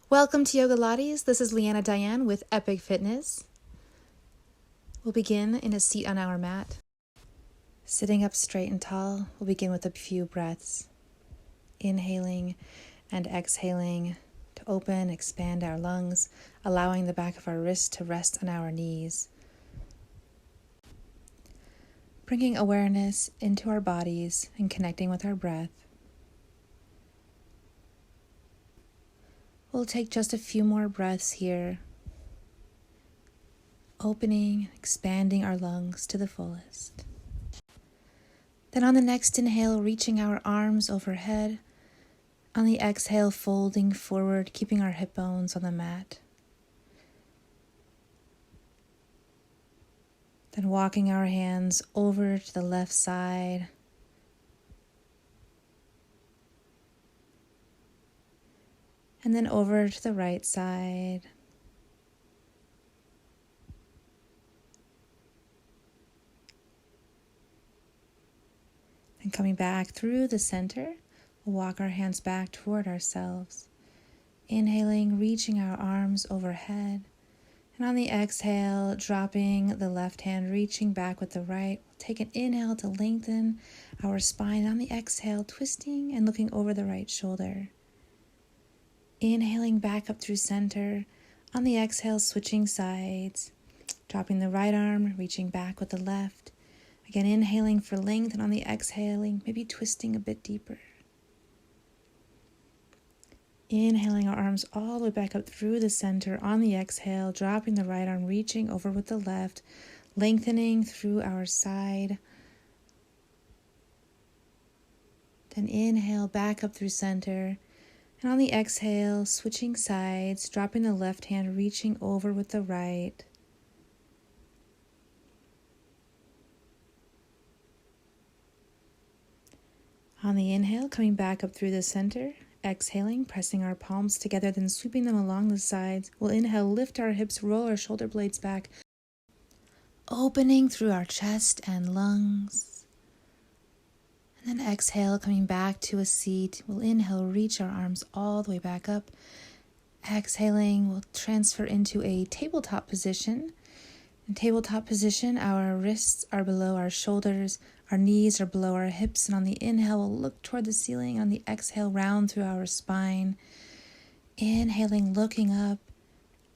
Welcome to Yogalates. This is Leanna Diane with Epic Fitness. We'll begin in a seat on our mat. Sitting up straight and tall, we'll begin with a few breaths. Inhaling and exhaling to open, expand our lungs, allowing the back of our wrists to rest on our knees. Bringing awareness into our bodies and connecting with our breath. We'll take just a few more breaths here, opening, expanding our lungs to the fullest. Then on the next inhale, reaching our arms overhead. On the exhale, folding forward, keeping our hip bones on the mat. Then walking our hands over to the left side. And then over to the right side. And coming back through the center, we'll walk our hands back toward ourselves. Inhaling, reaching our arms overhead. And on the exhale, dropping the left hand, reaching back with the right. We'll take an inhale to lengthen our spine. And on the exhale, twisting and looking over the right shoulder. Inhaling back up through center. On the exhale, switching sides. Dropping the right arm, reaching back with the left. Again, inhaling for length, and on the exhaling, maybe twisting a bit deeper. Inhaling our arms all the way back up through the center. On the exhale, dropping the right arm, reaching over with the left, lengthening through our side. Then inhale back up through center. And on the exhale, switching sides, dropping the left hand, reaching over with the right. On the inhale, coming back up through the center. Exhaling, pressing our palms together, then sweeping them along the sides. We'll inhale, lift our hips, roll our shoulder blades back, opening through our chest and lungs. And then exhale, coming back to a seat. We'll inhale, reach our arms all the way back up. Exhaling, we'll transfer into a tabletop position. In tabletop position, our wrists are below our shoulders, our knees are below our hips, and on the inhale, we'll look toward the ceiling. On the exhale, round through our spine. Inhaling, looking up.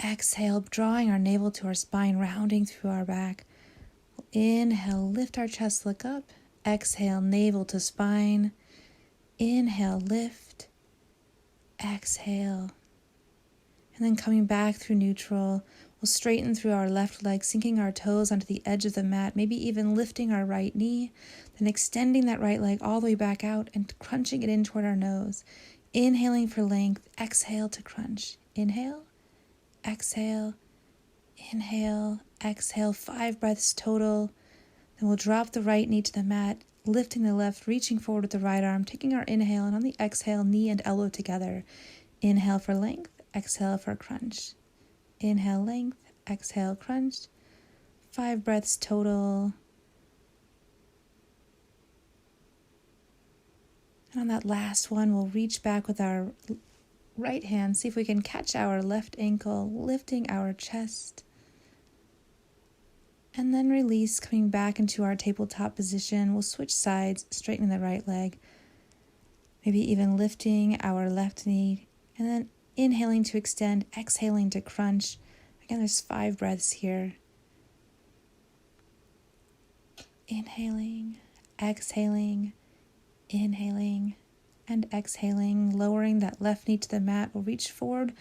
Exhale, drawing our navel to our spine, rounding through our back. We'll inhale, lift our chest, look up. Exhale, navel to spine. Inhale, lift. Exhale. And then coming back through neutral, we'll straighten through our left leg, sinking our toes onto the edge of the mat, maybe even lifting our right knee, then extending that right leg all the way back out and crunching it in toward our nose. Inhaling for length, exhale to crunch. Inhale, exhale, inhale, exhale. 5 breaths total. Then we'll drop the right knee to the mat, lifting the left, reaching forward with the right arm, taking our inhale, and on the exhale, knee and elbow together. Inhale for length, exhale for crunch. Inhale, length, exhale, crunch. 5 breaths total. And on that last one, we'll reach back with our right hand, see if we can catch our left ankle, lifting our chest. And then release, coming back into our tabletop position. We'll switch sides, straightening the right leg. Maybe even lifting our left knee. And then inhaling to extend, exhaling to crunch. Again, there's 5 breaths here. Inhaling, exhaling, inhaling, and exhaling. Lowering that left knee to the mat. We'll reach forward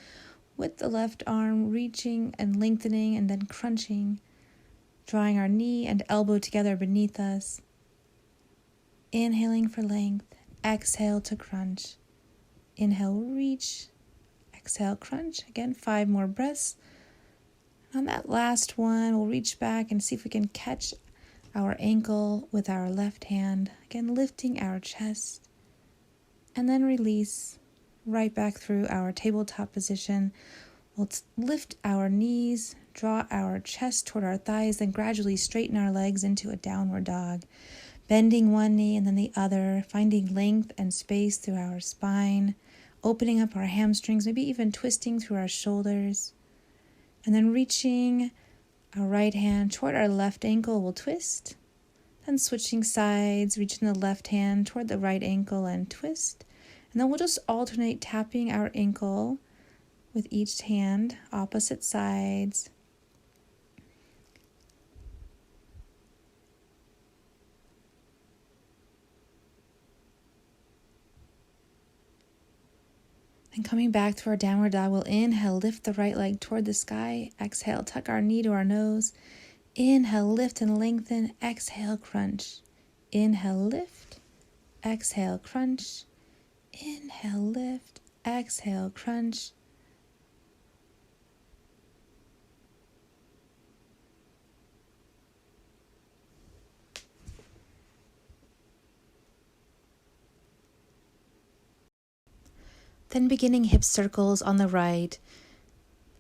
with the left arm, reaching and lengthening, and then crunching. Drawing our knee and elbow together beneath us. Inhaling for length. Exhale to crunch. Inhale, reach. Exhale, crunch. Again, 5 more breaths. On that last one, we'll reach back and see if we can catch our ankle with our left hand. Again, lifting our chest. And then release right back through our tabletop position. We'll lift our knees, draw our chest toward our thighs, then gradually straighten our legs into a downward dog. Bending one knee and then the other, finding length and space through our spine. opening up our hamstrings, maybe even twisting through our shoulders. And then reaching our right hand toward our left ankle, we'll twist. Then switching sides, reaching the left hand toward the right ankle and twist. And then we'll just alternate tapping our ankle with each hand, opposite sides. And coming back to our downward dog, we'll inhale, lift the right leg toward the sky. Exhale, tuck our knee to our nose. Inhale, lift and lengthen. Exhale, crunch. Inhale, lift. Exhale, crunch. Inhale, lift. Exhale, crunch. Then beginning hip circles on the right,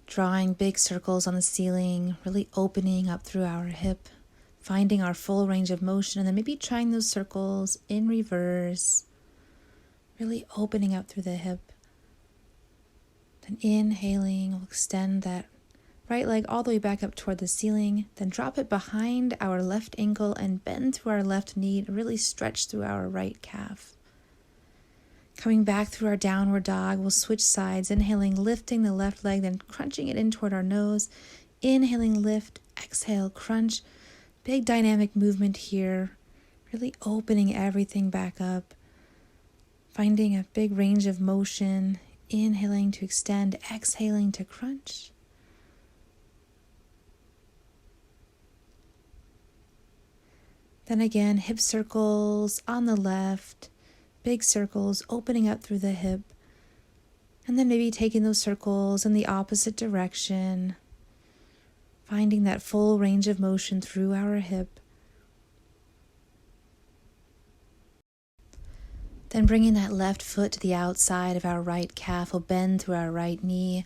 drawing big circles on the ceiling, really opening up through our hip, finding our full range of motion, and then maybe trying those circles in reverse, really opening up through the hip. Then inhaling, we'll extend that right leg all the way back up toward the ceiling, then drop it behind our left ankle and bend through our left knee, really stretch through our right calf. Coming back through our downward dog, we'll switch sides, inhaling, lifting the left leg, then crunching it in toward our nose. Inhaling, lift, exhale, crunch. Big dynamic movement here, really opening everything back up. Finding a big range of motion, inhaling to extend, exhaling to crunch. Then again, hip circles on the left. Big circles opening up through the hip, and then maybe taking those circles in the opposite direction, finding that full range of motion through our hip. Then bringing that left foot to the outside of our right calf, we'll bend through our right knee,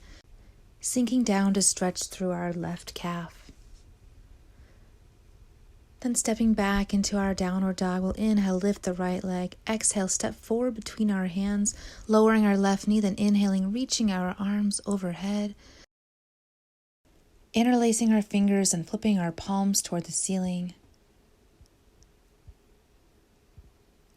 sinking down to stretch through our left calf. Then stepping back into our downward dog, we'll inhale, lift the right leg. Exhale, step forward between our hands, lowering our left knee, then inhaling, reaching our arms overhead. Interlacing our fingers and flipping our palms toward the ceiling.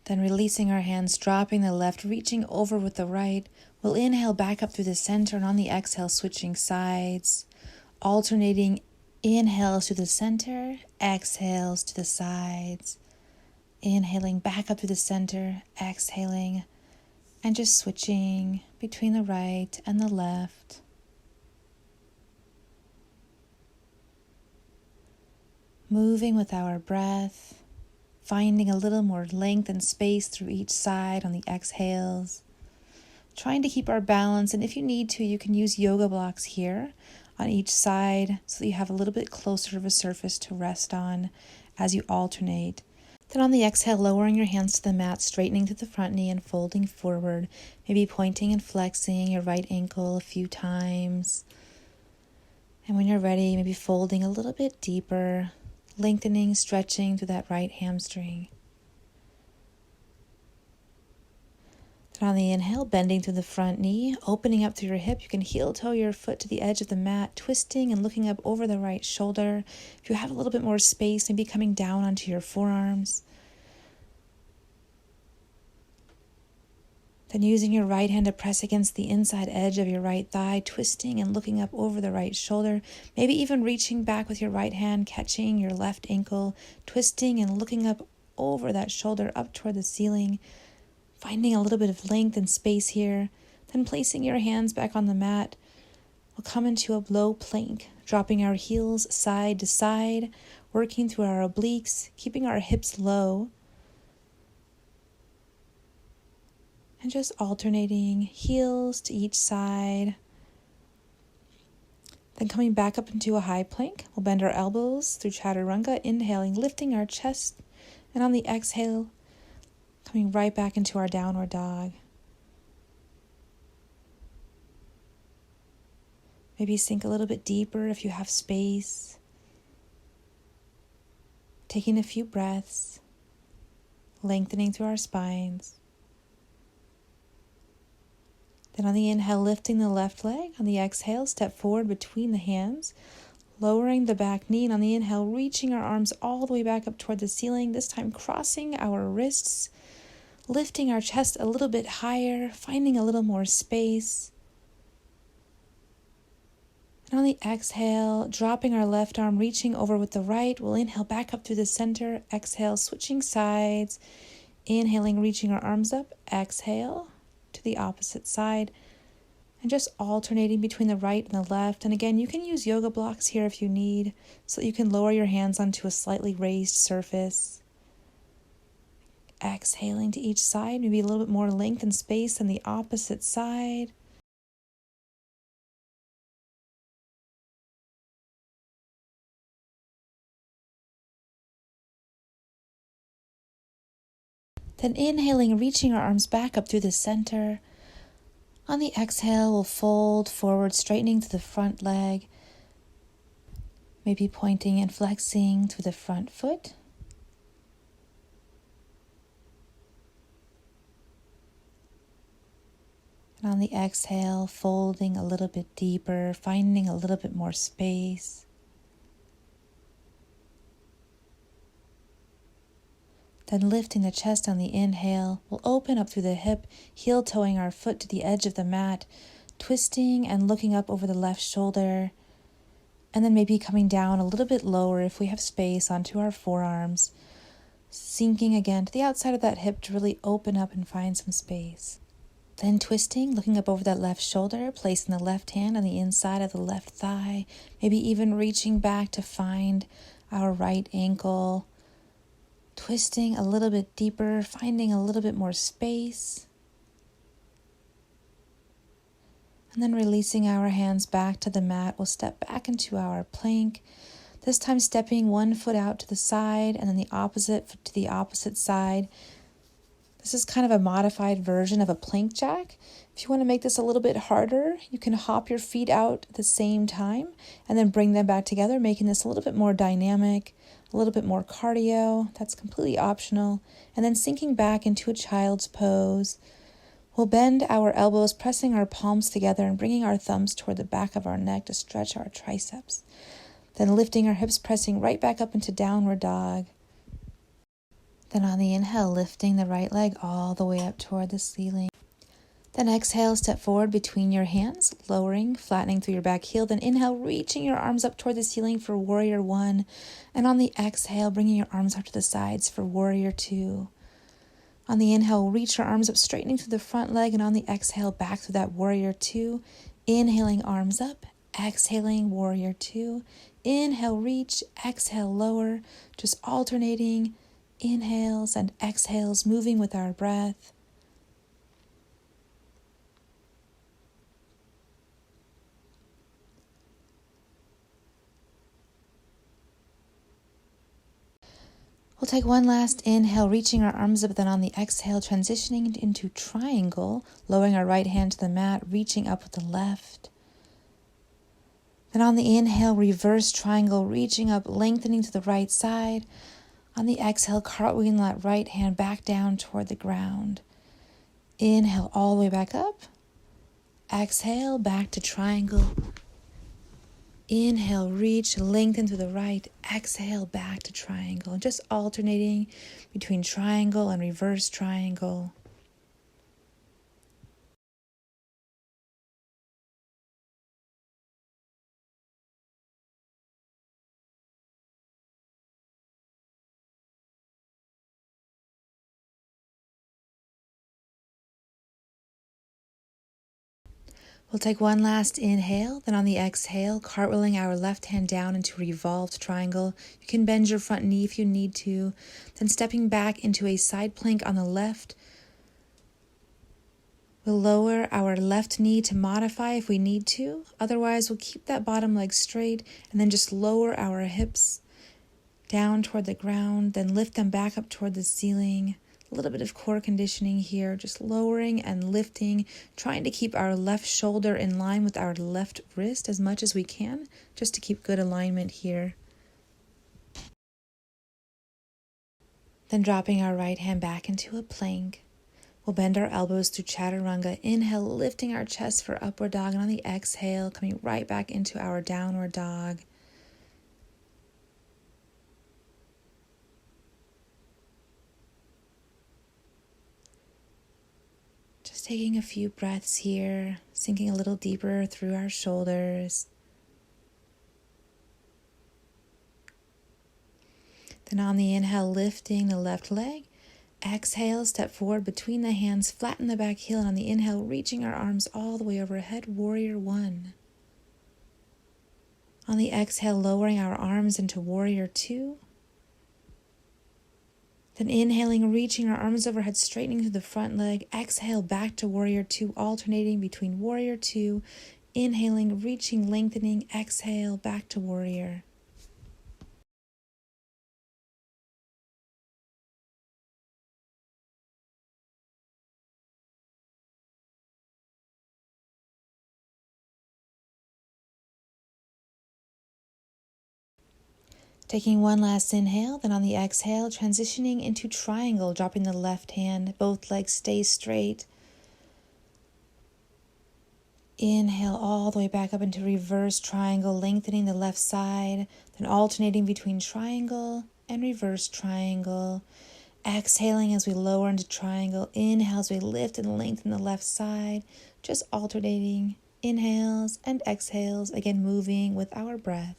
Then releasing our hands, dropping the left, reaching over with the right. We'll inhale back up through the center, and on the exhale, switching sides, alternating inhales to the center, exhales to the sides. Inhaling back up to the center, exhaling, and just switching between the right and the left. Moving with our breath, finding a little more length and space through each side on the exhales. Trying to keep our balance, and if you need to, you can use yoga blocks here on each side so that you have a little bit closer of a surface to rest on as you alternate. Then on the exhale, lowering your hands to the mat, straightening to the front knee and folding forward, maybe pointing and flexing your right ankle a few times. And when you're ready, maybe folding a little bit deeper, lengthening, stretching through that right hamstring. Then on the inhale, bending to the front knee, opening up through your hip. You can heel toe your foot to the edge of the mat, twisting and looking up over the right shoulder. If you have a little bit more space, maybe coming down onto your forearms. Then using your right hand to press against the inside edge of your right thigh, twisting and looking up over the right shoulder. Maybe even reaching back with your right hand, catching your left ankle, twisting and looking up over that shoulder up toward the ceiling. Finding a little bit of length and space here, then placing your hands back on the mat. We'll come into a low plank, dropping our heels side to side, working through our obliques, keeping our hips low, and just alternating heels to each side. Then coming back up into a high plank, we'll bend our elbows through chaturanga, inhaling, lifting our chest, and on the exhale, coming right back into our downward dog. Maybe sink a little bit deeper if you have space. Taking a few breaths, lengthening through our spines. Then on the inhale, lifting the left leg. On the exhale, step forward between the hands, lowering the back knee. And on the inhale, reaching our arms all the way back up toward the ceiling, this time crossing our wrists, lifting our chest a little bit higher, finding a little more space. And on the exhale, dropping our left arm, reaching over with the right. We'll inhale back up through the center. Exhale, switching sides. Inhaling, reaching our arms up. Exhale to the opposite side. And just alternating between the right and the left. And again, you can use yoga blocks here if you need, so that you can lower your hands onto a slightly raised surface. Exhaling to each side, maybe a little bit more length and space than the opposite side. Then inhaling, reaching our arms back up through the center. On the exhale, we'll fold forward, straightening to the front leg, maybe pointing and flexing to the front foot. And on the exhale, folding a little bit deeper, finding a little bit more space. Then lifting the chest on the inhale, we'll open up through the hip, heel-toeing our foot to the edge of the mat, twisting and looking up over the left shoulder, and then maybe coming down a little bit lower if we have space onto our forearms, sinking again to the outside of that hip to really open up and find some space. Then twisting, looking up over that left shoulder, placing the left hand on the inside of the left thigh, maybe even reaching back to find our right ankle, twisting a little bit deeper, finding a little bit more space. And then releasing our hands back to the mat, we'll step back into our plank, this time stepping one foot out to the side and then the opposite foot to the opposite side. This is kind of a modified version of a plank jack. If you want to make this a little bit harder, you can hop your feet out at the same time and then bring them back together, making this a little bit more dynamic, a little bit more cardio. That's completely optional. And then sinking back into a child's pose. We'll bend our elbows, pressing our palms together and bringing our thumbs toward the back of our neck to stretch our triceps. Then lifting our hips, pressing right back up into downward dog. Then on the inhale, lifting the right leg all the way up toward the ceiling. Then exhale, step forward between your hands, lowering, flattening through your back heel. Then inhale, reaching your arms up toward the ceiling for warrior one. And on the exhale, bringing your arms up to the sides for warrior two. On the inhale, reach your arms up, straightening through the front leg. And on the exhale, back through that warrior two. Inhaling, arms up. Exhaling, warrior two. Inhale, reach. Exhale, lower. Just alternating inhales and exhales, moving with our breath. We'll take one last inhale, reaching our arms up, then on the exhale, transitioning into triangle, lowering our right hand to the mat, reaching up with the left. Then on the inhale, reverse triangle, reaching up, lengthening to the right side. On the exhale, cartwheeling that right hand back down toward the ground. Inhale all the way back up. Exhale, back to triangle. Inhale, reach, lengthen to the right. Exhale, back to triangle. Just alternating between triangle and reverse triangle. We'll take one last inhale, then on the exhale, cartwheeling our left hand down into revolved triangle. You can bend your front knee if you need to, then stepping back into a side plank on the left. We'll lower our left knee to modify if we need to. Otherwise, we'll keep that bottom leg straight and then just lower our hips down toward the ground, then lift them back up toward the ceiling. A little bit of core conditioning here, just lowering and lifting, trying to keep our left shoulder in line with our left wrist as much as we can, just to keep good alignment here. Then dropping our right hand back into a plank. We'll bend our elbows through chaturanga. Inhale, lifting our chest for upward dog. And on the exhale, coming right back into our downward dog. Just taking a few breaths here, sinking a little deeper through our shoulders. Then on the inhale, lifting the left leg. Exhale, step forward between the hands, flatten the back heel, and on the inhale, reaching our arms all the way overhead, warrior one. On the exhale, lowering our arms into warrior two. Then inhaling, reaching our arms overhead, straightening through the front leg. Exhale, back to warrior two, alternating between warrior two. Inhaling, reaching, lengthening. Exhale, back to warrior. Taking one last inhale, then on the exhale, transitioning into triangle, dropping the left hand, both legs stay straight. Inhale all the way back up into reverse triangle, lengthening the left side, then alternating between triangle and reverse triangle. Exhaling as we lower into triangle. Inhale as we lift and lengthen the left side, just alternating inhales and exhales, again moving with our breath.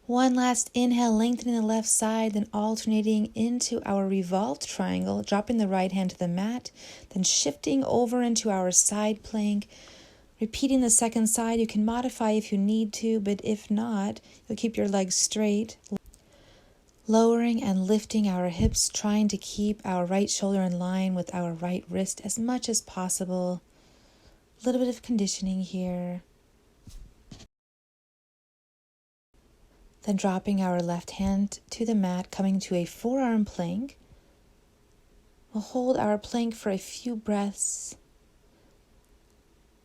One last inhale, lengthening the left side, then alternating into our revolved triangle, dropping the right hand to the mat, then shifting over into our side plank. Repeating the second side, you can modify if you need to, but if not, you'll keep your legs straight. Lowering and lifting our hips, trying to keep our right shoulder in line with our right wrist as much as possible. A little bit of conditioning here. Then dropping our left hand to the mat, coming to a forearm plank. We'll hold our plank for a few breaths.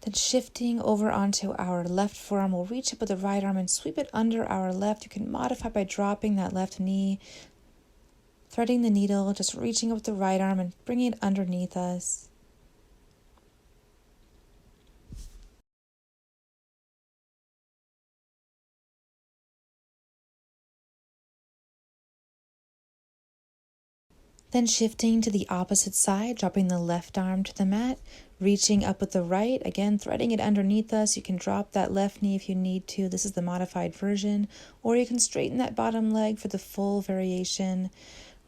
Then shifting over onto our left forearm, we'll reach up with the right arm and sweep it under our left. You can modify by dropping that left knee, threading the needle, just reaching up with the right arm and bringing it underneath us. Then shifting to the opposite side, dropping the left arm to the mat, reaching up with the right, again threading it underneath us. You can drop that left knee if you need to. This is the modified version. Or you can straighten that bottom leg for the full variation.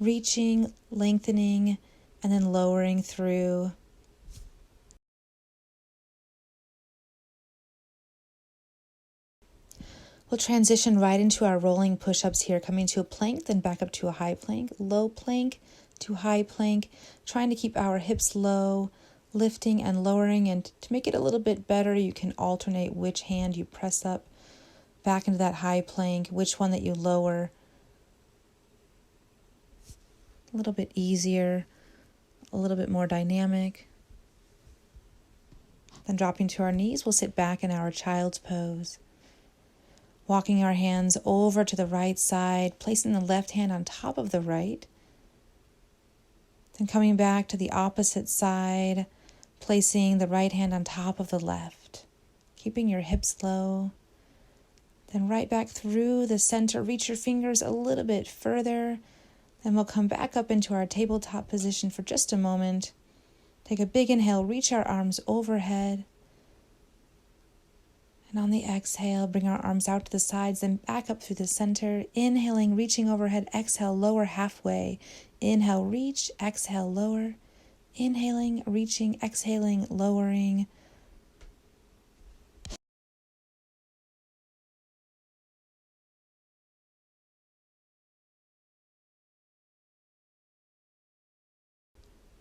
Reaching, lengthening, and then lowering through. We'll transition right into our rolling push-ups here, coming to a plank, then back up to a high plank, low plank to high plank, trying to keep our hips low, lifting and lowering. And to make it a little bit better, you can alternate which hand you press up back into that high plank, which one that you lower. A little bit easier, a little bit more dynamic. Then dropping to our knees, we'll sit back in our child's pose. Walking our hands over to the right side, placing the left hand on top of the right. Then coming back to the opposite side, placing the right hand on top of the left. Keeping your hips low. Then right back through the center, reach your fingers a little bit further. Then we'll come back up into our tabletop position for just a moment. Take a big inhale, reach our arms overhead. And on the exhale, bring our arms out to the sides, then back up through the center. Inhaling, reaching overhead. Exhale, lower halfway. Inhale, reach. Exhale, lower. Inhaling, reaching. Exhaling, lowering.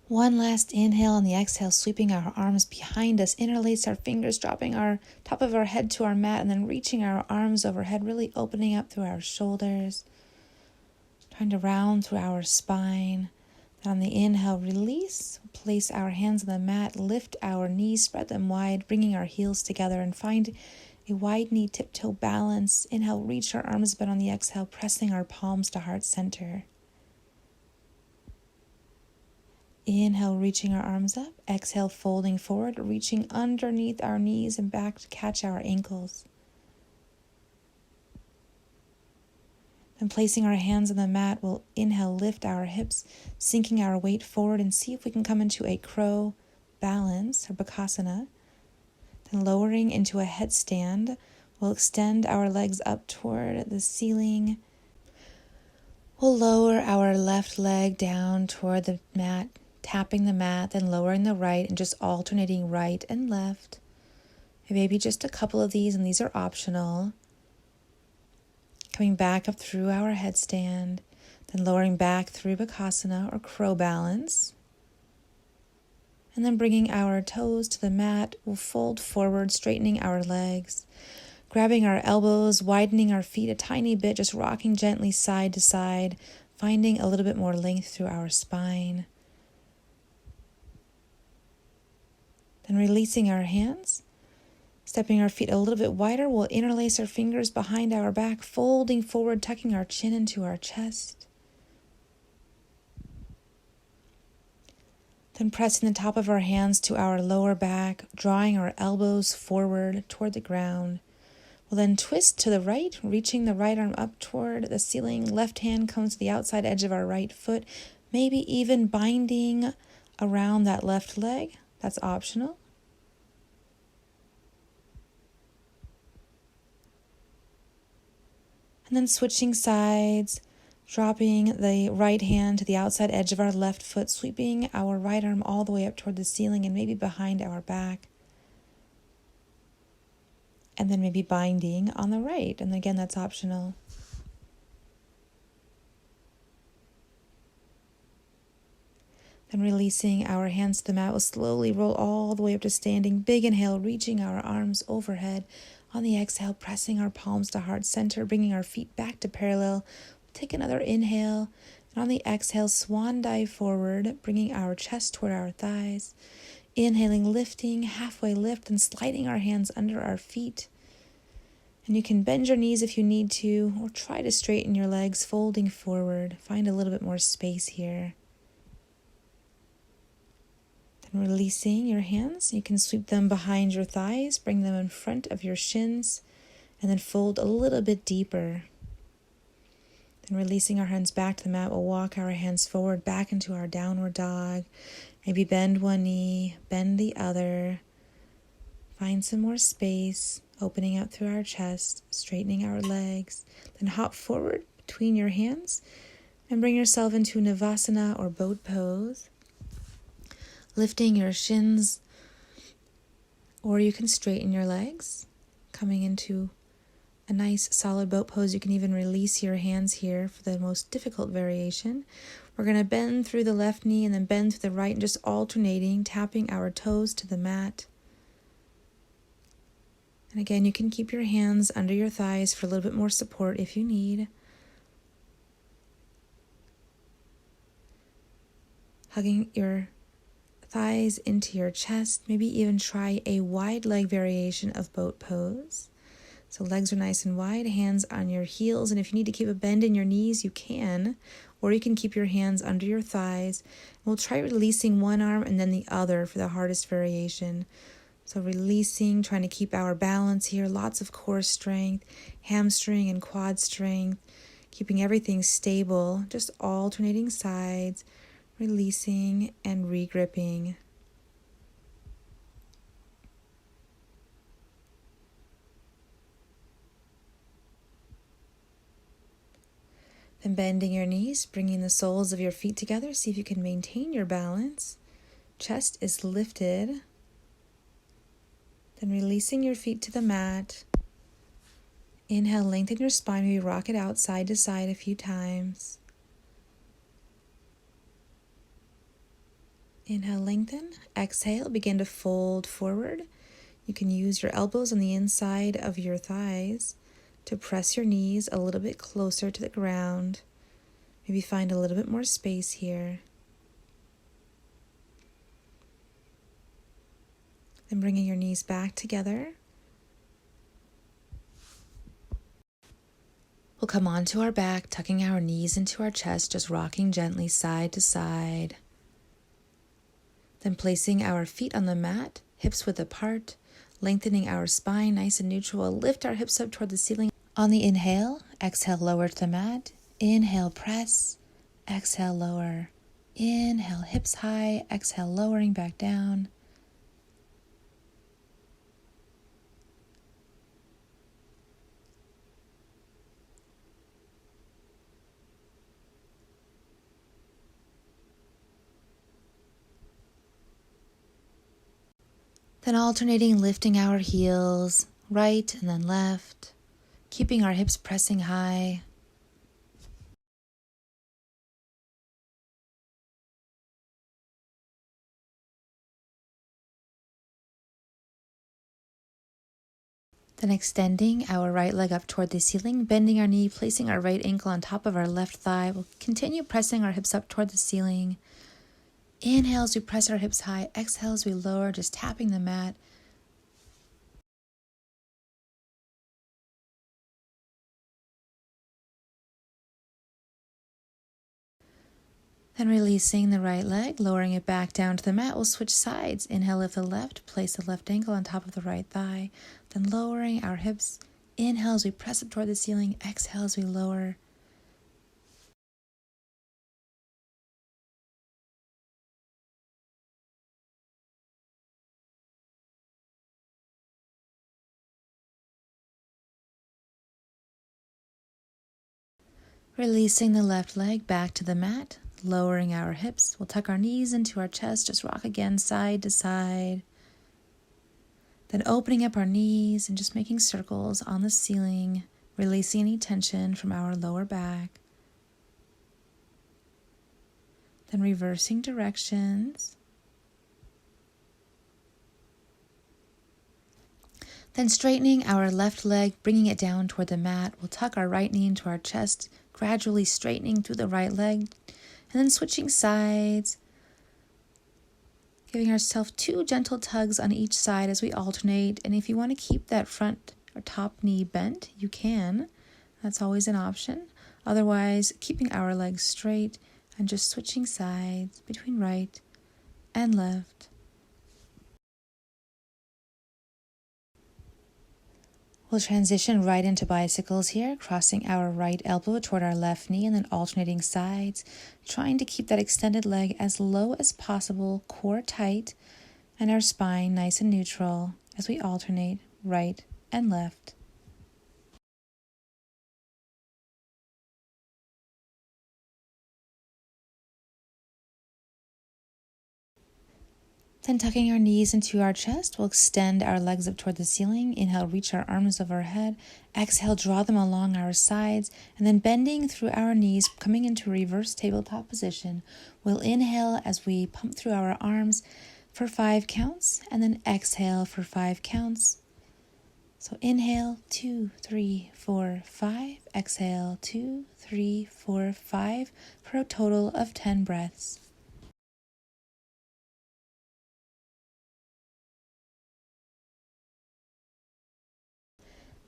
One last inhale on the exhale, sweeping our arms behind us, interlace our fingers, dropping our top of our head to our mat, and then reaching our arms overhead, really opening up through our shoulders, trying to round through our spine. On the inhale, release. Place our hands on the mat, lift our knees, spread them wide, bringing our heels together and find a wide knee tiptoe balance. Inhale, reach our arms, but on the exhale, pressing our palms to heart center. Inhale, reaching our arms up. Exhale, folding forward, reaching underneath our knees and back to catch our ankles. And placing our hands on the mat, we'll inhale, lift our hips, sinking our weight forward, and see if we can come into a crow balance or bakasana. Then lowering into a headstand, we'll extend our legs up toward the ceiling. We'll lower our left leg down toward the mat, tapping the mat, then lowering the right and just alternating right and left. And maybe just a couple of these, and these are optional. Coming back up through our headstand, then lowering back through bakasana or crow balance. And then bringing our toes to the mat, we'll fold forward, straightening our legs, grabbing our elbows, widening our feet a tiny bit, just rocking gently side to side, finding a little bit more length through our spine. Then releasing our hands. Stepping our feet a little bit wider, we'll interlace our fingers behind our back, folding forward, tucking our chin into our chest. Then pressing the top of our hands to our lower back, drawing our elbows forward toward the ground. We'll then twist to the right, reaching the right arm up toward the ceiling. Left hand comes to the outside edge of our right foot, maybe even binding around that left leg. That's optional. And then switching sides, dropping the right hand to the outside edge of our left foot, sweeping our right arm all the way up toward the ceiling and maybe behind our back. And then maybe binding on the right. And again, that's optional. Then releasing our hands to the mat, we'll slowly roll all the way up to standing. Big inhale, reaching our arms overhead. On the exhale, pressing our palms to heart center, bringing our feet back to parallel. Take another inhale. And on the exhale, swan dive forward, bringing our chest toward our thighs. Inhaling, lifting, halfway lift, and sliding our hands under our feet. And you can bend your knees if you need to, or try to straighten your legs, folding forward. Find a little bit more space here. Then releasing your hands, you can sweep them behind your thighs, bring them in front of your shins, and then fold a little bit deeper. Then releasing our hands back to the mat, we'll walk our hands forward back into our downward dog. Maybe bend one knee, bend the other. Find some more space, opening out through our chest, straightening our legs. Then hop forward between your hands and bring yourself into Navasana or boat pose. Lifting your shins, or you can straighten your legs, coming into a nice solid boat pose. You can even release your hands here for the most difficult variation. We're going to bend through the left knee and then bend through the right, and just alternating, tapping our toes to the mat. And again, you can keep your hands under your thighs for a little bit more support if you need. Hugging your thighs into your chest, maybe even try a wide leg variation of boat pose. So legs are nice and wide, hands on your heels, and if you need to keep a bend in your knees, you can, or you can keep your hands under your thighs. We'll try releasing one arm and then the other for the hardest variation. So releasing, trying to keep our balance here, lots of core strength, hamstring and quad strength, keeping everything stable, just alternating sides, releasing and regripping. Then bending your knees, bringing the soles of your feet together. See if you can maintain your balance. Chest is lifted. Then releasing your feet to the mat. Inhale, lengthen your spine. Maybe rock it out side to side a few times. Inhale, lengthen. Exhale, begin to fold forward. You can use your elbows on the inside of your thighs to press your knees a little bit closer to the ground. Maybe find a little bit more space here. Then bringing your knees back together. We'll come onto our back, tucking our knees into our chest, just rocking gently side to side. Then placing our feet on the mat, hips width apart, lengthening our spine nice and neutral. Lift our hips up toward the ceiling. On the inhale, exhale, lower to the mat. Inhale, press. Exhale, lower. Inhale, hips high. Exhale, lowering back down. Then alternating, lifting our heels, right and then left, keeping our hips pressing high. Then extending our right leg up toward the ceiling, bending our knee, placing our right ankle on top of our left thigh. We'll continue pressing our hips up toward the ceiling. Inhale as we press our hips high. Exhale as we lower, just tapping the mat. Then releasing the right leg, lowering it back down to the mat. We'll switch sides. Inhale, lift the left, place the left ankle on top of the right thigh. Then lowering our hips. Inhale as we press up toward the ceiling. Exhale as we lower. Releasing the left leg back to the mat, lowering our hips. We'll tuck our knees into our chest, just rock again side to side. Then opening up our knees and just making circles on the ceiling, releasing any tension from our lower back. Then reversing directions. Then straightening our left leg, bringing it down toward the mat. We'll tuck our right knee into our chest, gradually straightening through the right leg, and then switching sides, giving ourselves 2 gentle tugs on each side as we alternate. And if you want to keep that front or top knee bent, you can. That's always an option. Otherwise, keeping our legs straight and just switching sides between right and left. We'll transition right into bicycles here, crossing our right elbow toward our left knee and then alternating sides, trying to keep that extended leg as low as possible, core tight, and our spine nice and neutral as we alternate right and left. Then tucking our knees into our chest, we'll extend our legs up toward the ceiling. Inhale, reach our arms overhead. Exhale, draw them along our sides. And then bending through our knees, coming into reverse tabletop position. We'll inhale as we pump through our arms for 5 counts. And then exhale for 5 counts. So inhale, 2, 3, 4, 5. Exhale, 2, 3, 4, 5 for a total of 10 breaths.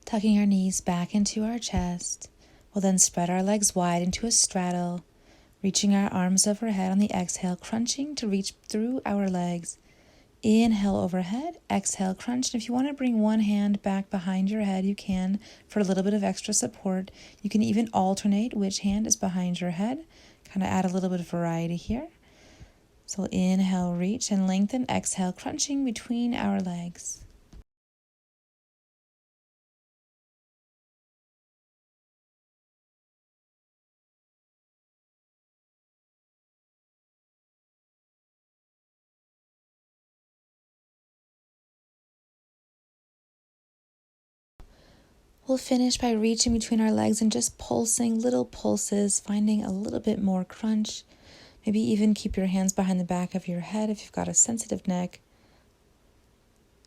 Tucking our knees back into our chest. We'll then spread our legs wide into a straddle, reaching our arms overhead on the exhale, crunching to reach through our legs. Inhale overhead, exhale crunch. And if you want to bring one hand back behind your head, you can for a little bit of extra support. You can even alternate which hand is behind your head, kind of add a little bit of variety here. So inhale, reach and lengthen, exhale, crunching between our legs. We'll finish by reaching between our legs and just pulsing little pulses, finding a little bit more crunch. Maybe even keep your hands behind the back of your head if you've got a sensitive neck.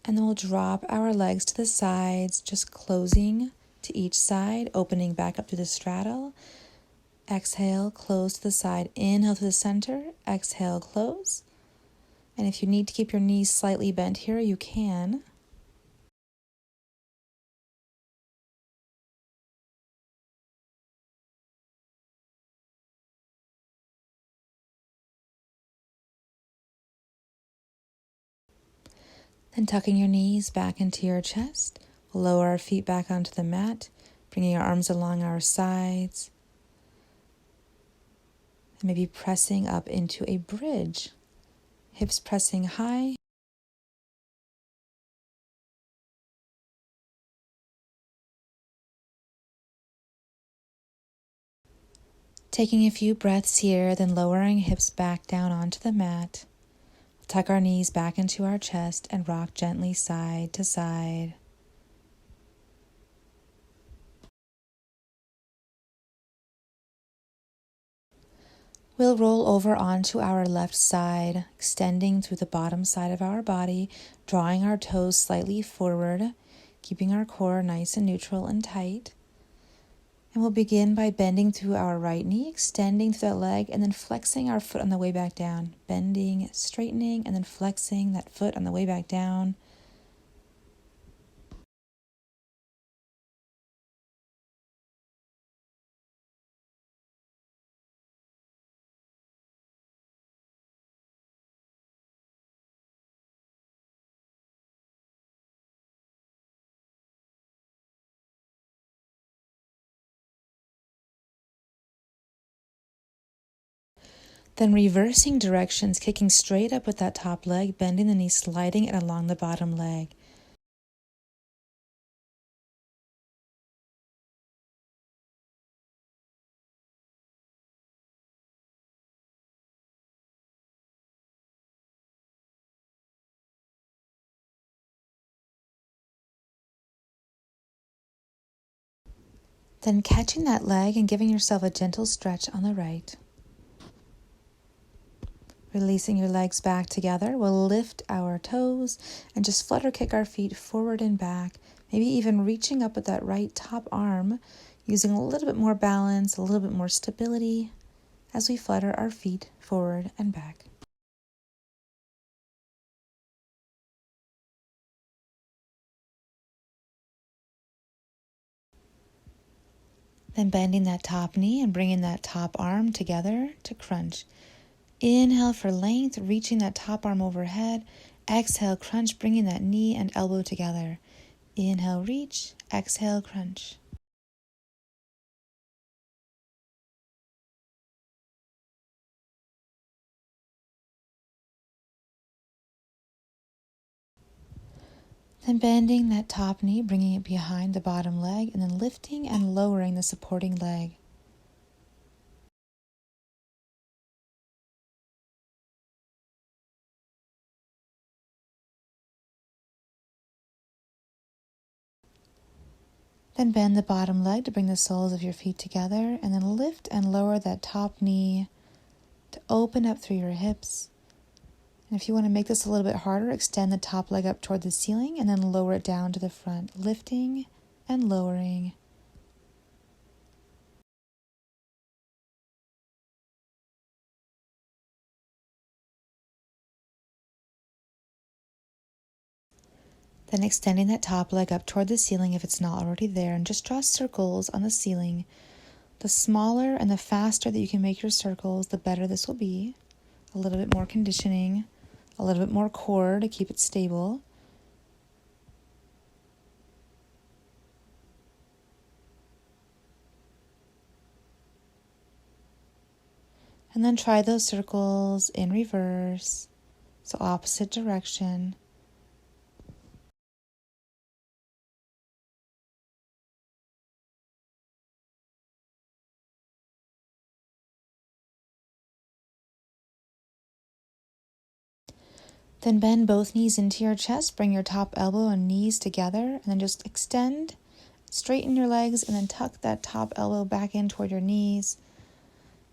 And then we'll drop our legs to the sides, just closing to each side, opening back up to the straddle. Exhale, close to the side. Inhale to the center. Exhale, close. And if you need to keep your knees slightly bent here, you can. Then tucking your knees back into your chest, we'll lower our feet back onto the mat, bringing our arms along our sides, and maybe pressing up into a bridge. Hips pressing high. Taking a few breaths here, then lowering hips back down onto the mat. Tuck our knees back into our chest and rock gently side to side. We'll roll over onto our left side, extending through the bottom side of our body, drawing our toes slightly forward, keeping our core nice and neutral and tight. And we'll begin by bending through our right knee, extending through that leg, and then flexing our foot on the way back down. Bending, straightening, and then flexing that foot on the way back down. Then reversing directions, kicking straight up with that top leg, bending the knee, sliding it along the bottom leg. Then catching that leg and giving yourself a gentle stretch on the right. Releasing your legs back together, we'll lift our toes and just flutter kick our feet forward and back, maybe even reaching up with that right top arm, using a little bit more balance, a little bit more stability as we flutter our feet forward and back. Then bending that top knee and bringing that top arm together to crunch. Inhale for length, reaching that top arm overhead. Exhale, crunch, bringing that knee and elbow together. Inhale, reach. Exhale, crunch. Then bending that top knee, bringing it behind the bottom leg, and then lifting and lowering the supporting leg. Then bend the bottom leg to bring the soles of your feet together, and then lift and lower that top knee to open up through your hips. And if you want to make this a little bit harder, extend the top leg up toward the ceiling and then lower it down to the front, lifting and lowering. Then extending that top leg up toward the ceiling if it's not already there, and just draw circles on the ceiling. The smaller and the faster that you can make your circles, the better this will be. A little bit more conditioning, a little bit more core to keep it stable. And then try those circles in reverse, so opposite direction. Then bend both knees into your chest, bring your top elbow and knees together, and then just extend, straighten your legs, and then tuck that top elbow back in toward your knees.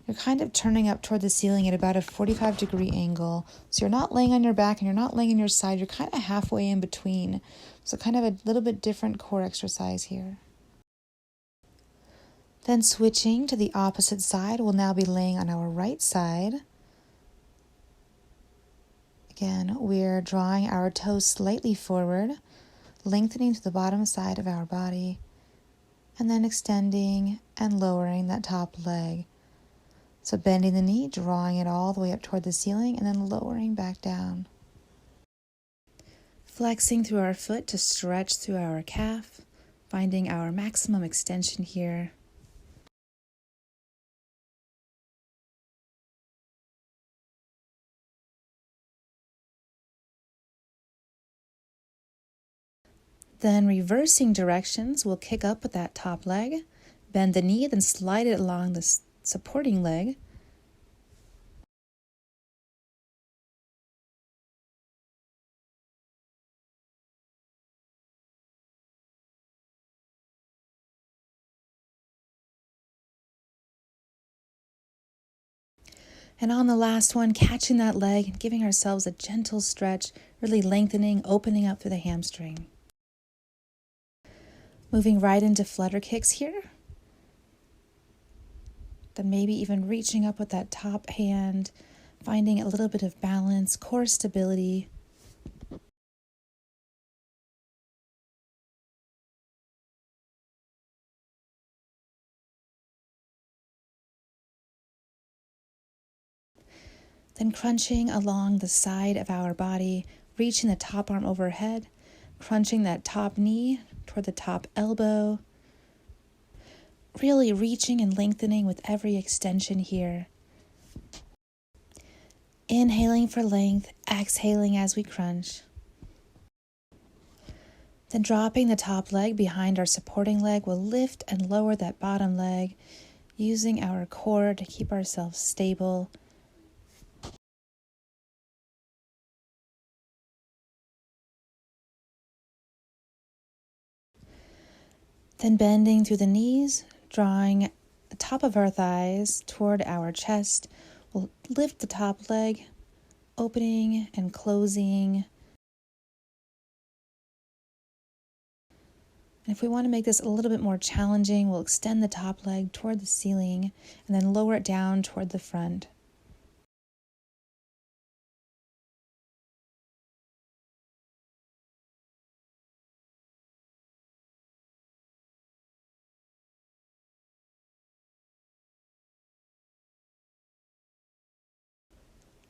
You're kind of turning up toward the ceiling at about a 45-degree angle. So you're not laying on your back and you're not laying on your side. You're kind of halfway in between. So kind of a little bit different core exercise here. Then switching to the opposite side, we'll now be laying on our right side. Again, we're drawing our toes slightly forward, lengthening to the bottom side of our body, and then extending and lowering that top leg. So bending the knee, drawing it all the way up toward the ceiling, and then lowering back down. Flexing through our foot to stretch through our calf, finding our maximum extension here. Then reversing directions, we'll kick up with that top leg, bend the knee, then slide it along the supporting leg. And on the last one, catching that leg and giving ourselves a gentle stretch, really lengthening, opening up through the hamstring. Moving right into flutter kicks here. Then maybe even reaching up with that top hand, finding a little bit of balance, core stability. Then crunching along the side of our body, reaching the top arm overhead, crunching that top knee toward the top elbow. Really reaching and lengthening with every extension here. Inhaling for length, exhaling as we crunch. Then dropping the top leg behind our supporting leg, we'll lift and lower that bottom leg, using our core to keep ourselves stable. Then bending through the knees, drawing the top of our thighs toward our chest. We'll lift the top leg, opening and closing. And if we want to make this a little bit more challenging, we'll extend the top leg toward the ceiling and then lower it down toward the front.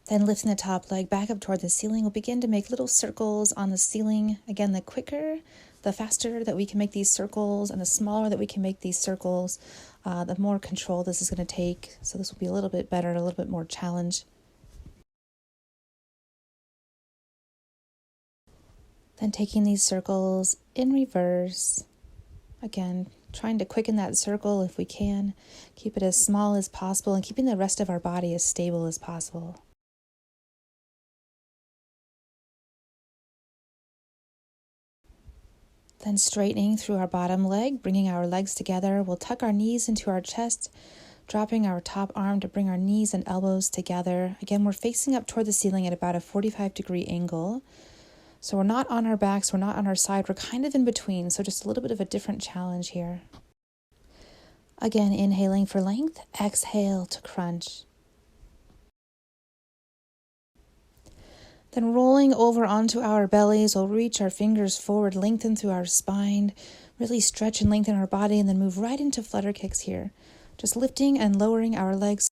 Then lifting the top leg back up toward the ceiling, we'll begin to make little circles on the ceiling. Again, the quicker, the faster that we can make these circles, and the smaller that we can make these circles, the more control this is going to take. So this will be a little bit better, a little bit more challenge. Then taking these circles in reverse. Again, trying to quicken that circle if we can. Keep it as small as possible and keeping the rest of our body as stable as possible. Then straightening through our bottom leg, bringing our legs together. We'll tuck our knees into our chest, dropping our top arm to bring our knees and elbows together. Again, we're facing up toward the ceiling at about a 45-degree angle. So we're not on our backs, we're not on our side, we're kind of in between. So just a little bit of a different challenge here. Again, inhaling for length, exhale to crunch. Then rolling over onto our bellies, we'll reach our fingers forward, lengthen through our spine, really stretch and lengthen our body, and then move right into flutter kicks here. Just lifting and lowering our legs.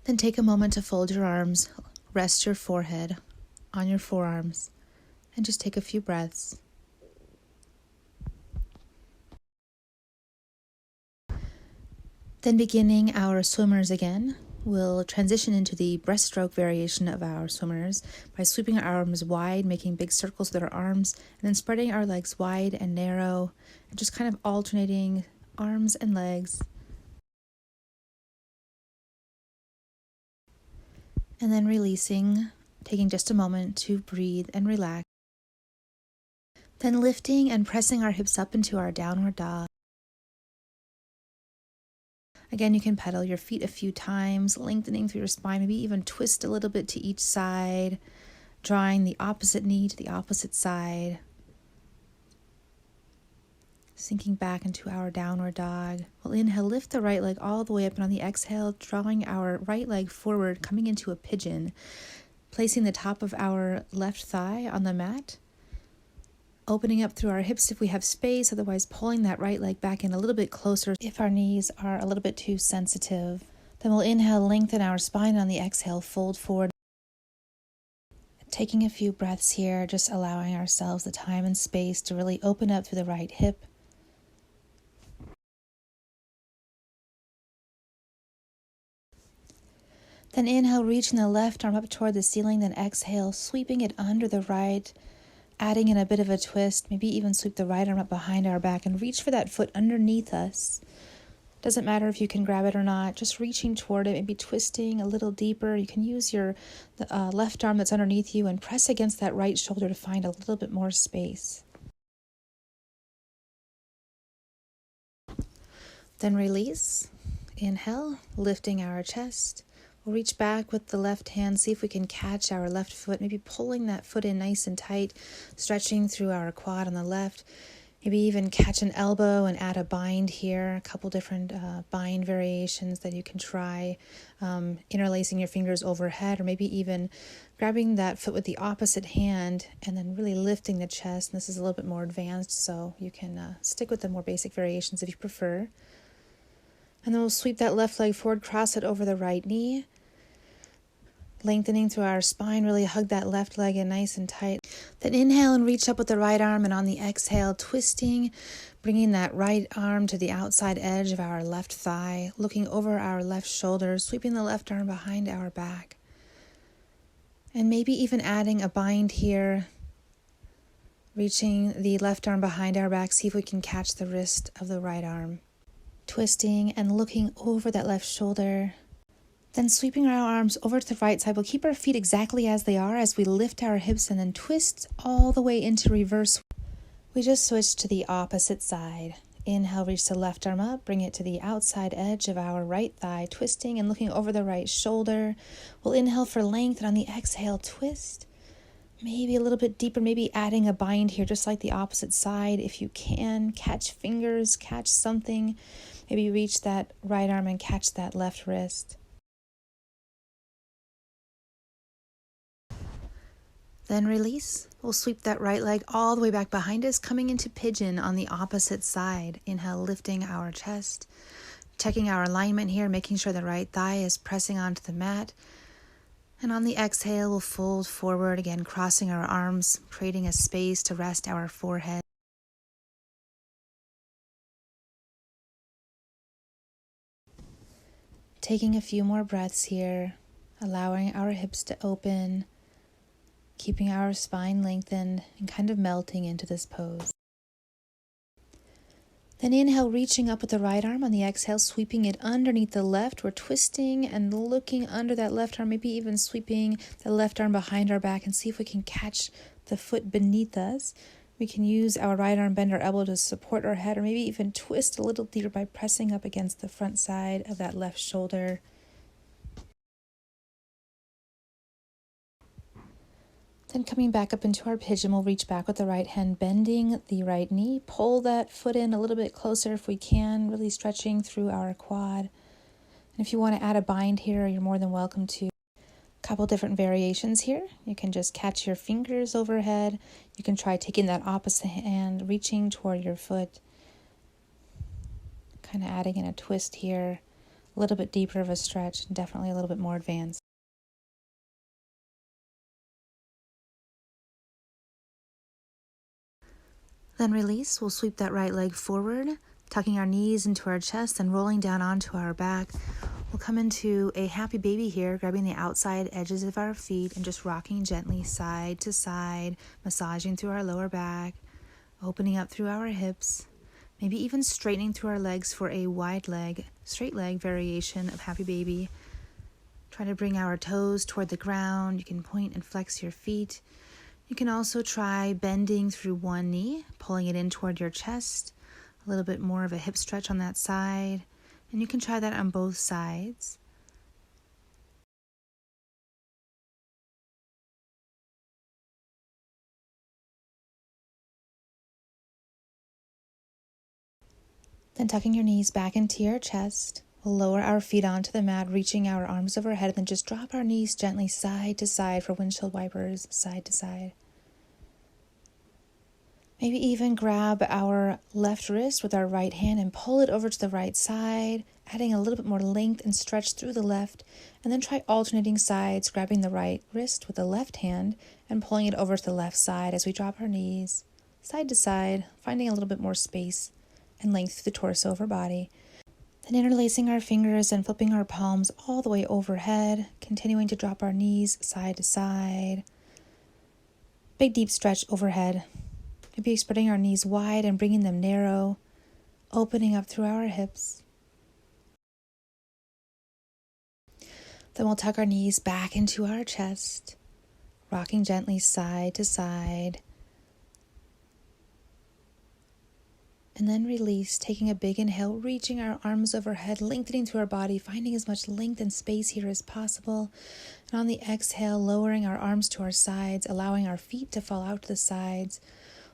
Then take a moment to fold your arms, rest your forehead on your forearms, and just take a few breaths. Then beginning our swimmers again, we'll transition into the breaststroke variation of our swimmers by sweeping our arms wide, making big circles with our arms, and then spreading our legs wide and narrow, and just kind of alternating arms and legs. And then releasing, taking just a moment to breathe and relax. Then lifting and pressing our hips up into our downward dog. Again, you can pedal your feet a few times, lengthening through your spine, maybe even twist a little bit to each side. drawing the opposite knee to the opposite side, sinking back into our downward dog. We'll inhale, lift the right leg all the way up, and on the exhale, drawing our right leg forward, coming into a pigeon, placing the top of our left thigh on the mat, opening up through our hips if we have space, otherwise pulling that right leg back in a little bit closer if our knees are a little bit too sensitive. Then we'll inhale, lengthen our spine, and on the exhale, fold forward. Taking a few breaths here, just allowing ourselves the time and space to really open up through the right hip. Then inhale, reaching the left arm up toward the ceiling, then exhale, sweeping it under the right, adding in a bit of a twist, maybe even sweep the right arm up behind our back and reach for that foot underneath us. Doesn't matter if you can grab it or not, just reaching toward it, maybe twisting a little deeper. You can use your left arm that's underneath you and press against that right shoulder to find a little bit more space. Then release. Inhale, lifting our chest. We'll reach back with the left hand, see if we can catch our left foot, maybe pulling that foot in nice and tight, stretching through our quad on the left. Maybe even catch an elbow and add a bind here, a couple different bind variations that you can try, interlacing your fingers overhead, or maybe even grabbing that foot with the opposite hand and then really lifting the chest. And this is a little bit more advanced, so you can stick with the more basic variations if you prefer. And then we'll sweep that left leg forward, cross it over the right knee, lengthening through our spine, really hug that left leg in nice and tight. Then inhale and reach up with the right arm, and on the exhale, twisting, bringing that right arm to the outside edge of our left thigh, looking over our left shoulder, sweeping the left arm behind our back. And maybe even adding a bind here, reaching the left arm behind our back, see if we can catch the wrist of the right arm. Twisting and looking over that left shoulder. Then sweeping our arms over to the right side. We'll keep our feet exactly as they are as we lift our hips and then twist all the way into reverse. We just switch to the opposite side. Inhale, reach the left arm up, bring it to the outside edge of our right thigh, twisting and looking over the right shoulder. We'll inhale for length, and on the exhale, twist. Maybe a little bit deeper, maybe adding a bind here, just like the opposite side. If you can, catch fingers, catch something. Maybe reach that right arm and catch that left wrist. Then release. We'll sweep that right leg all the way back behind us, coming into pigeon on the opposite side. Inhale, lifting our chest, checking our alignment here, making sure the right thigh is pressing onto the mat. And on the exhale, we'll fold forward, again, crossing our arms, creating a space to rest our forehead. Taking a few more breaths here, allowing our hips to open, keeping our spine lengthened and kind of melting into this pose. Then inhale, reaching up with the right arm. On the exhale, sweeping it underneath the left. We're twisting and looking under that left arm, maybe even sweeping the left arm behind our back and see if we can catch the foot beneath us. We can use our right arm, bend our elbow to support our head, or maybe even twist a little deeper by pressing up against the front side of that left shoulder. Then coming back up into our pigeon, we'll reach back with the right hand, bending the right knee. Pull that foot in a little bit closer if we can, really stretching through our quad. And if you want to add a bind here, you're more than welcome to. A couple different variations here. You can just catch your fingers overhead. You can try taking that opposite hand, reaching toward your foot. Kind of adding in a twist here. A little bit deeper of a stretch, definitely a little bit more advanced. Then release. We'll sweep that right leg forward, tucking our knees into our chest and rolling down onto our back. We'll come into a happy baby here, grabbing the outside edges of our feet and just rocking gently side to side, massaging through our lower back, opening up through our hips, maybe even straightening through our legs for a wide leg, straight leg variation of happy baby. Try to bring our toes toward the ground. You can point and flex your feet. You can also try bending through one knee, pulling it in toward your chest, a little bit more of a hip stretch on that side, and you can try that on both sides. Then tucking your knees back into your chest, we'll lower our feet onto the mat, reaching our arms overhead, and then just drop our knees gently side to side for windshield wipers, side to side. Maybe even grab our left wrist with our right hand and pull it over to the right side, adding a little bit more length and stretch through the left, and then try alternating sides, grabbing the right wrist with the left hand and pulling it over to the left side as we drop our knees side to side, finding a little bit more space and length through the torso over body. Then interlacing our fingers and flipping our palms all the way overhead, continuing to drop our knees side to side. Big deep stretch overhead. Maybe spreading our knees wide and bringing them narrow, opening up through our hips. Then we'll tuck our knees back into our chest, rocking gently side to side. And then release, taking a big inhale, reaching our arms overhead, lengthening through our body, finding as much length and space here as possible. And on the exhale, lowering our arms to our sides, allowing our feet to fall out to the sides.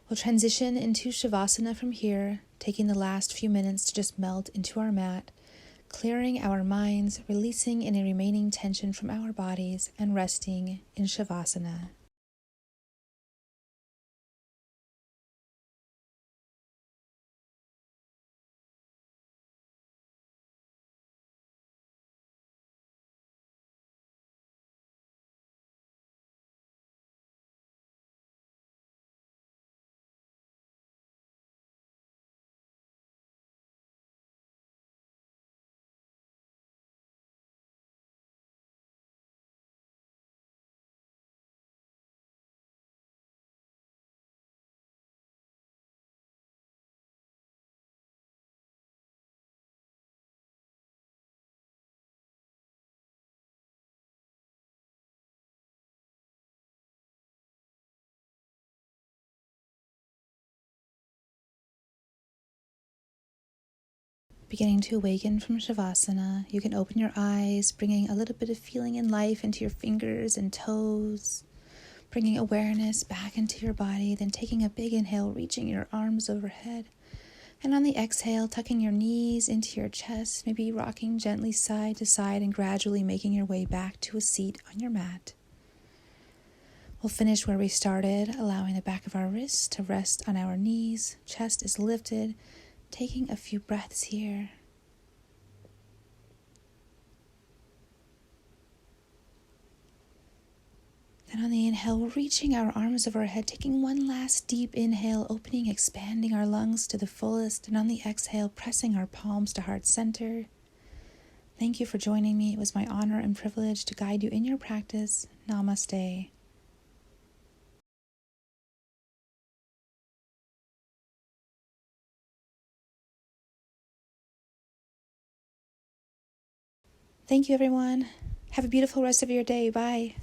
We'll transition into Shavasana from here, taking the last few minutes to just melt into our mat, clearing our minds, releasing any remaining tension from our bodies, and resting in Shavasana. Beginning to awaken from Shavasana, you can open your eyes, bringing a little bit of feeling and life into your fingers and toes, bringing awareness back into your body, then taking a big inhale, reaching your arms overhead. And on the exhale, tucking your knees into your chest, maybe rocking gently side to side and gradually making your way back to a seat on your mat. We'll finish where we started, allowing the back of our wrists to rest on our knees, chest is lifted, taking a few breaths here. Then on the inhale, we're reaching our arms over our head, taking one last deep inhale, opening, expanding our lungs to the fullest, and on the exhale, pressing our palms to heart center. Thank you for joining me. It was my honor and privilege to guide you in your practice. Namaste. Thank you, everyone. Have a beautiful rest of your day. Bye.